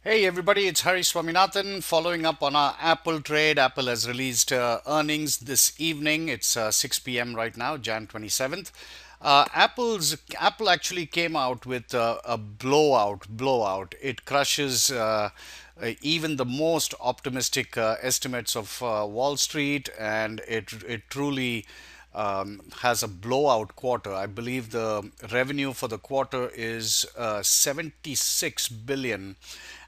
Hey everybody, it's Hari Swaminathan following up on our Apple trade. Apple has released earnings this evening. It's 6 p.m. right now, Jan 27th. Apple actually came out with a blowout. It crushes even the most optimistic estimates of Wall Street, and it truly has a blowout quarter. I believe the revenue for the quarter is 76 billion,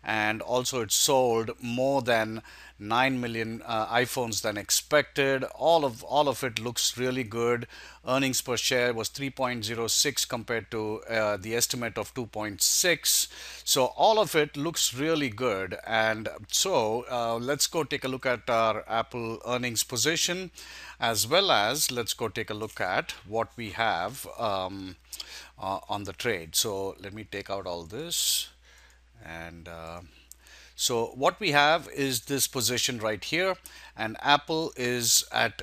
and also it sold more than 9 million iPhones than expected. All of it looks really good. Earnings per share was 3.06 compared to the estimate of 2.6. So all of it looks really good. And so let's go take a look at our Apple earnings position, as well as let's go take a look at what we have on the trade. So let me take out all this. And so what we have is this position right here, and Apple is at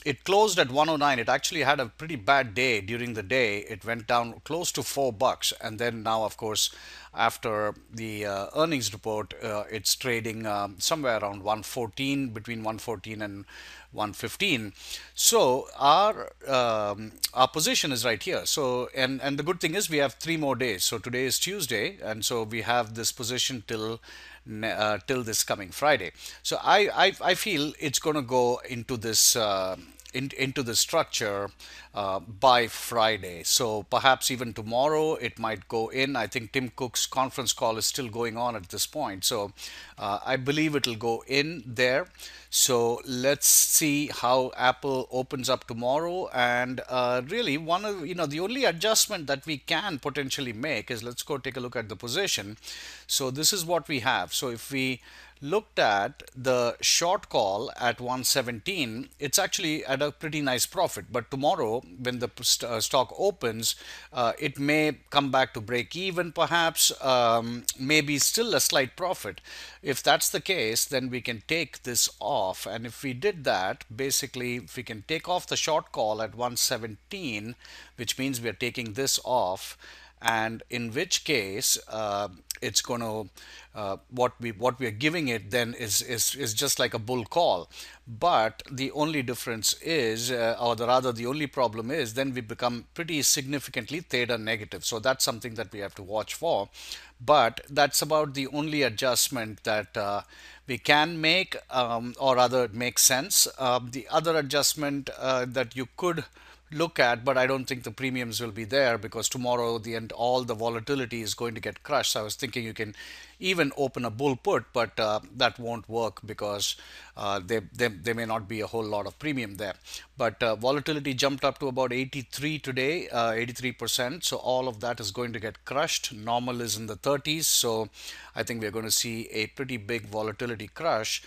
it closed at 109. It actually had a pretty bad day during the day. It went down close to $4, and then now, of course, after the earnings report, it's trading somewhere around 114, between 114 and 115. So our position is right here. So and the good thing is we have 3 more days. So today is Tuesday, and so we have this position till this coming Friday. So I feel it's going to go into this into the structure by Friday. So perhaps even tomorrow it might go in. I think Tim Cook's conference call is still going on at this point. So I believe it'll go in there. So let's see how Apple opens up tomorrow. And really, one of the only adjustment that we can potentially make is, let's go take a look at the position. So this is what we have. So if we looked at the short call at 117, it's actually at a pretty nice profit. But tomorrow, when the stock opens, it may come back to break even, perhaps, maybe still a slight profit. If that's the case, then we can take this off. And if we did that, basically, if we can take off the short call at 117, which means we are taking this off, and in which case it's going to what we are giving it then is just like a bull call. But the only difference is, or rather the only problem is, then we become pretty significantly theta negative. So that's something that we have to watch for. But that's about the only adjustment that we can make, or rather it makes sense. The other adjustment that you could look at, but I don't think the premiums will be there, because tomorrow all the volatility is going to get crushed. So I was thinking you can even open a bull put, but that won't work because there may not be a whole lot of premium there. But volatility jumped up to about 83 today, 83%. So all of that is going to get crushed. Normal is in the 30s. So I think we're going to see a pretty big volatility crush.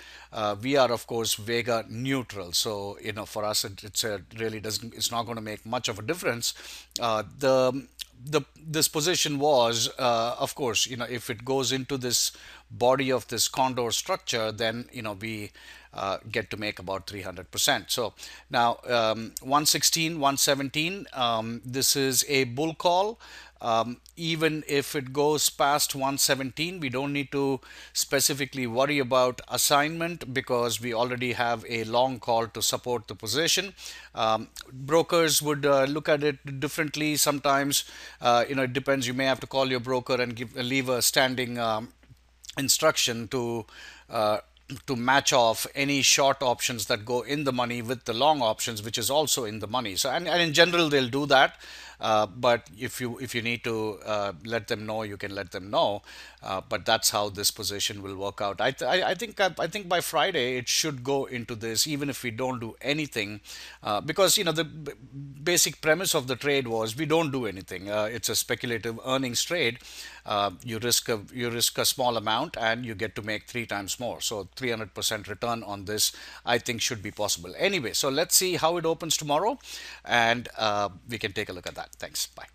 We are, of course, Vega neutral. So, for us, it's not going to make much of a difference. This position was, of course, if it goes into this body of this condor structure, then we get to make about 300%. So now 116, 117, this is a bull call. Even if it goes past 117, we don't need to specifically worry about assignment, because we already have a long call to support the position. Brokers would look at it differently sometimes. It depends. You may have to call your broker and leave a standing instruction to match off any short options that go in the money with the long options, which is also in the money. So and in general they'll do that. But if you need to let them know, you can let them know. But that's how this position will work out. I think by Friday it should go into this, even if we don't do anything, because the basic premise of the trade was we don't do anything. It's a speculative earnings trade. You risk a small amount and you get to make 3 times more. So 300% return on this, I think, should be possible. Anyway, so let's see how it opens tomorrow, and we can take a look at that. Thanks. Bye.